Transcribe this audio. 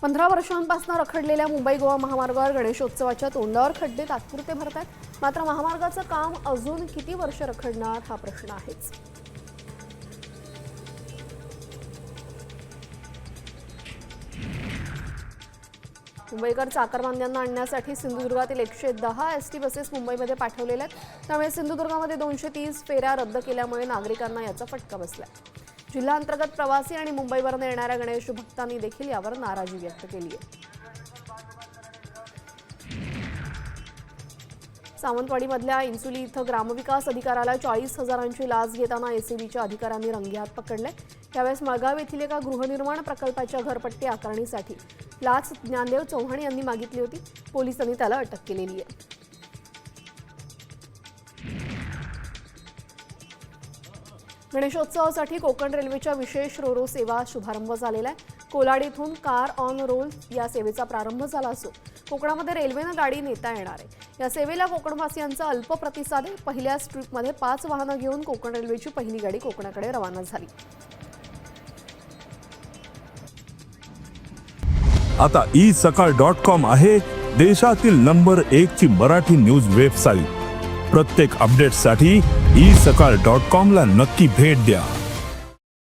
15 वर्षांपासून रखडलेल्या मुंबई गोवा महामार्गावर गणेशोत्सवाच्या तोंडावर खड्डे तात्पुरते भरतात. मात्र महामार्गाचं काम अजून किती वर्ष रखडणार हा प्रश्न आहेच. मुंबईकर चाकरमान्यांना आणण्यासाठी सिंधुदुर्गातील 110 एसटी बसेस मुंबईमध्ये पाठवलेल्या आहेत. त्यामुळे सिंधुदुर्गामध्ये 230 फेऱ्या रद्द केल्यामुळे नागरिकांना याचा फटका बसलाय. जिल्हांतर्गत प्रवासी आणि मुंबईवरून येणाऱ्या गणेश भक्तांनी देखील यावर नाराजी व्यक्त केली आहे. सावंतवाडीमधल्या इंसुली इथं ग्रामविकास अधिकाऱ्याला 40,000ची लाच घेताना एसीबीच्या अधिकाऱ्यांनी रंगेहात पकडले. त्यावेळेस मळगाव येथील एका गृहनिर्माण प्रकल्पाच्या घरपट्टी आकारणीसाठी लाच ज्ञानदेव चौहान यांनी मागितली होती. पोलिसांनी त्याला अटक केलेली आहे. गणेशोत्सवासाठी कोकण रेल्वेच्या विशेष रोरो सेवा शुभारंभ झालेला आहे. कोलाड इथून कार ऑन रोल या सेवेचा प्रारंभ झाला असून कोकणामध्ये रेल्वेनं गाडी नेता येणार आहे. या सेवेला कोकणवासियांचा अल्प प्रतिसाद आहे. पहिल्याच ट्रिपमध्ये 5 वाहनं घेऊन कोकण रेल्वेची पहिली गाडी कोकणाकडे रवाना झाली. आता isakal.com आहे देशातील नंबर 1 ची मराठी न्यूज वेबसाईट. प्रत्येक अपडेटसाठी isakal.com ला नक्की भेट द्या.